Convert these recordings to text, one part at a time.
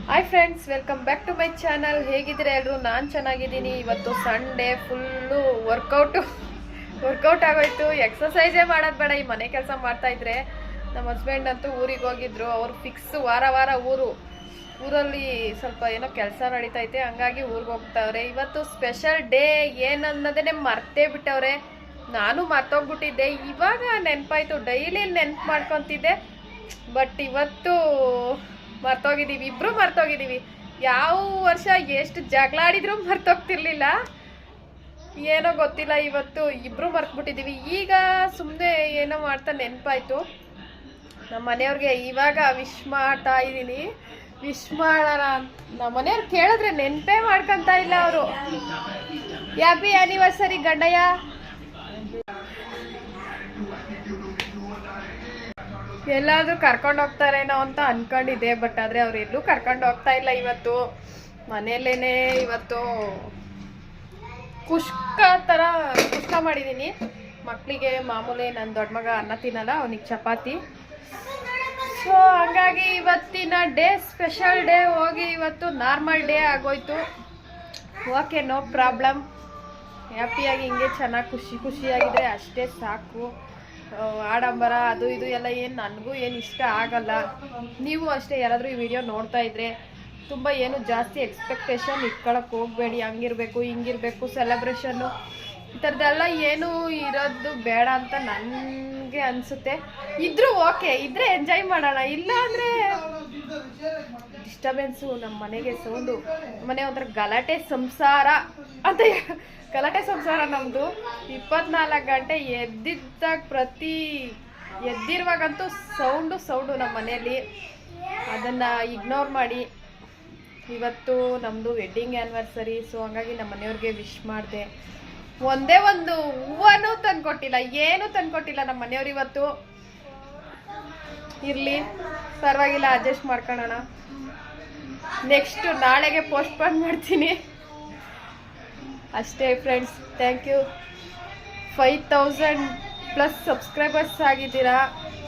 Hi friends, welcome back to my channel. ಹೇಗಿದ್ದೀರಾ ಎಲ್ಲರೂ? ನಾನು ಚೆನ್ನಾಗಿದ್ದೀನಿ. ಇವತ್ತು ಸಂಡೇ, ಫುಲ್ಲು ವರ್ಕೌಟ್ ಆಗೋಯ್ತು. ಎಕ್ಸಸೈಸೇ ಮಾಡೋದು ಬೇಡ, ಈ ಮನೆ ಕೆಲಸ ಮಾಡ್ತಾಯಿದ್ರೆ. ನಮ್ಮ ಹಸ್ಬೆಂಡ್ ಅಂತೂ ಊರಿಗೆ ಹೋಗಿದ್ರು. ಅವ್ರು ಫಿಕ್ಸ್ ವಾರ ಊರಲ್ಲಿ ಸ್ವಲ್ಪ ಏನೋ ಕೆಲಸ ನಡೀತೈತೆ, ಹಂಗಾಗಿ ಊರಿಗೆ ಹೋಗ್ತಾವ್ರೆ. ಇವತ್ತು ಸ್ಪೆಷಲ್ ಡೇ ಏನನ್ನೋದೇ ಮರ್ತೇ ಬಿಟ್ಟವ್ರೆ. ನಾನು ಮರ್ತೋಗ್ಬಿಟ್ಟಿದ್ದೆ, ಇವಾಗ ನೆನಪಾಯ್ತು. ಡೈಲಿ ನೆನ್ಪು ಮಾಡ್ಕೊತಿದ್ದೆ, ಬಟ್ ಇವತ್ತು ಮರ್ತೋಗಿದ್ದೀವಿ. ಇಬ್ರು ಮರ್ತೋಗಿದ್ದೀವಿ. ಯಾವ ವರ್ಷ ಎಷ್ಟು ಜಗಳ ಆಡಿದ್ರು ಮರ್ತೋಗ್ತಿರ್ಲಿಲ್ಲ, ಏನೋ ಗೊತ್ತಿಲ್ಲ. ಇವತ್ತು ಇಬ್ರು ಮರ್ತುಬಿಟ್ಟಿದ್ದೀವಿ. ಈಗ ಸುಮ್ಮನೆ ಏನೋ ಮಾಡ್ತಾ ನೆನಪಾಯ್ತು. ನಮ್ಮ ಮನೆಯವ್ರಿಗೆ ಇವಾಗ ವಿಶ್ ಮಾಡ್ತಾ ಇದ್ದೀನಿ. ವಿಶ್ ಮಾಡೋಣ, ನಮ್ಮ ಮನೆಯವ್ರು ಕೇಳಿದ್ರೆ ನೆನಪೇ ಮಾಡ್ಕೊಂತ ಇಲ್ಲ ಅವರು. ಹ್ಯಾಪಿ ಆ್ಯನಿವರ್ಸರಿ ಗಂಡಯ್ಯ. ಎಲ್ಲಾದ್ರೂ ಕರ್ಕೊಂಡು ಹೋಗ್ತಾರೇನೋ ಅಂತ ಅನ್ಕೊಂಡಿದ್ದೆ, ಬಟ್ ಆದರೆ ಅವ್ರು ಎಲ್ಲೂ ಕರ್ಕೊಂಡು ಹೋಗ್ತಾ ಇಲ್ಲ. ಇವತ್ತು ಮನೆಯಲ್ಲೇನೆ ಇವತ್ತು ಕುಷ್ಕ ಮಾಡಿದ್ದೀನಿ ಮಕ್ಕಳಿಗೆ. ಮಾಮೂಲಿ ನನ್ನ ದೊಡ್ಡ ಮಗ ಅನ್ನ ತಿನ್ನಲ್ಲ, ಅವನಿಗೆ ಚಪಾತಿ. ಸೊ ಹಂಗಾಗಿ ಇವತ್ತಿನ ಡೇ ಸ್ಪೆಷಲ್ ಡೇ ಹೋಗಿ ಇವತ್ತು ನಾರ್ಮಲ್ ಡೇ ಆಗೋಯ್ತು. Okay, no problem. ಹ್ಯಾಪಿಯಾಗಿ ಹಿಂಗೆ ಚೆನ್ನಾಗಿ ಖುಷಿಯಾಗಿದ್ರೆ ಅಷ್ಟೇ ಸಾಕು. ಆಡಂಬರ ಅದು ಇದು ಎಲ್ಲ ಏನು ನನಗೂ ಏನು ಇಷ್ಟ ಆಗಲ್ಲ. ನೀವು ಅಷ್ಟೇ ಯಾರಾದರೂ ಈ ವಿಡಿಯೋ ನೋಡ್ತಾ ಇದ್ರೆ ತುಂಬ ಏನು ಜಾಸ್ತಿ ಎಕ್ಸ್ಪೆಕ್ಟೇಷನ್ ಇಟ್ಕೊಳಕ್ಕೆ ಹೋಗಬೇಡಿ. ಹಂಗಿರಬೇಕು ಹಿಂಗಿರಬೇಕು ಸೆಲೆಬ್ರೇಷನ್ನು ಈ ಥರದ್ದೆಲ್ಲ ಏನು ಇರೋದು ಬೇಡ ಅಂತ ನನಗೆ ಅನಿಸುತ್ತೆ. ಇದ್ರೂ ಓಕೆ, ಇದ್ದರೆ ಎಂಜಾಯ್ ಮಾಡೋಣ. ಇಲ್ಲ ಅಂದರೆ ಡಿಸ್ಟರ್ಬೆನ್ಸು, ನಮ್ಮ ಮನೆಗೆ ಸೌಂಡು. ಮನೆ ಒಂಥರ ಗಲಾಟೆ ಸಂಸಾರ ಅಂತ. ಗಲಾಟೆ ಸಂಸಾರ ನಮ್ಮದು. 24 ಗಂಟೆ ಎದ್ದಿರುವಾಗಂತೂ ಸೌಂಡು ನಮ್ಮ ಮನೆಯಲ್ಲಿ. ಅದನ್ನು ಇಗ್ನೋರ್ ಮಾಡಿ. ಇವತ್ತು ನಮ್ಮದು ವೆಡ್ಡಿಂಗ್ ಆ್ಯನಿವರ್ಸರಿ. ಸೊ ಹಂಗಾಗಿ ನಮ್ಮ ಮನೆಯವ್ರಿಗೆ ವಿಶ್ ಮಾಡಿದೆ. ಒಂದೇ ಒಂದು ಹೂವನೂ ತಂದುಕೊಟ್ಟಿಲ್ಲ, ಏನೂ ತಂದುಕೊಟ್ಟಿಲ್ಲ ನಮ್ಮ ಮನೆಯವ್ರು ಇವತ್ತು. ಇರಲಿ, ಪರವಾಗಿಲ್ಲ, ಅಡ್ಜಸ್ಟ್ ಮಾಡ್ಕೊಳ್ಳೋಣ. ನೆಕ್ಸ್ಟ್ ನಾಳೆಗೆ ಪೋಸ್ಟ್ಪೋನ್ ಮಾಡ್ತೀನಿ ಅಷ್ಟೇ. Friends, thank you. 5000+ ಸಬ್ಸ್ಕ್ರೈಬರ್ಸ್ ಆಗಿದ್ದೀರಾ.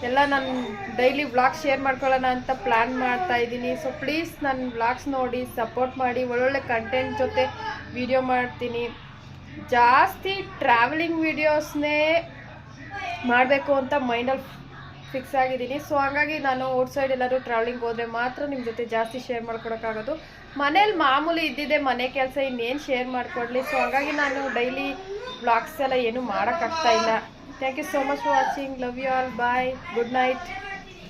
ಎಲ್ಲ ನಾನು ಡೈಲಿ ವ್ಲಾಗ್ ಶೇರ್ ಮಾಡ್ಕೊಳ್ಳೋಣ ಅಂತ ಪ್ಲ್ಯಾನ್ ಮಾಡ್ತಾ ಇದ್ದೀನಿ. ಸೊ ಪ್ಲೀಸ್ ನನ್ನ ವ್ಲಾಗ್ಸ್ ನೋಡಿ ಸಪೋರ್ಟ್ ಮಾಡಿ. ಒಳ್ಳೊಳ್ಳೆ ಕಂಟೆಂಟ್ ಜೊತೆ ವಿಡಿಯೋ ಮಾಡ್ತೀನಿ. ಜಾಸ್ತಿ ಟ್ರಾವೆಲಿಂಗ್ ವಿಡಿಯೋಸ್ನೇ ಮಾಡಬೇಕು ಅಂತ ಮೈಂಡಲ್ಲಿ ಫಿಕ್ಸ್ ಆಗಿದ್ದೀನಿ. ಸೊ ಹಾಗಾಗಿ ನಾನು ಔಟ್ಸೈಡ್ ಎಲ್ಲರೂ ಟ್ರಾವೆಲಿಂಗ್ ಹೋದರೆ ಮಾತ್ರ ನಿಮ್ಮ ಜೊತೆ ಜಾಸ್ತಿ ಶೇರ್ ಮಾಡ್ಕೊಡೋಕ್ಕಾಗೋದು. ಮನೇಲಿ ಮಾಮೂಲಿ ಇದ್ದಿದ್ದೆ ಮನೆ ಕೆಲಸ, ಇನ್ನೇನು ಶೇರ್ ಮಾಡಿಕೊಡ್ಲಿ. ಸೊ ಹಾಗಾಗಿ ನಾನು ಡೈಲಿ ವ್ಲಾಗ್ಸ್ ಎಲ್ಲ ಏನೂ ಮಾಡೋಕ್ಕಾಗ್ತಾ ಇಲ್ಲ. Thank you so much for watching. Love you all. Bye. Good night.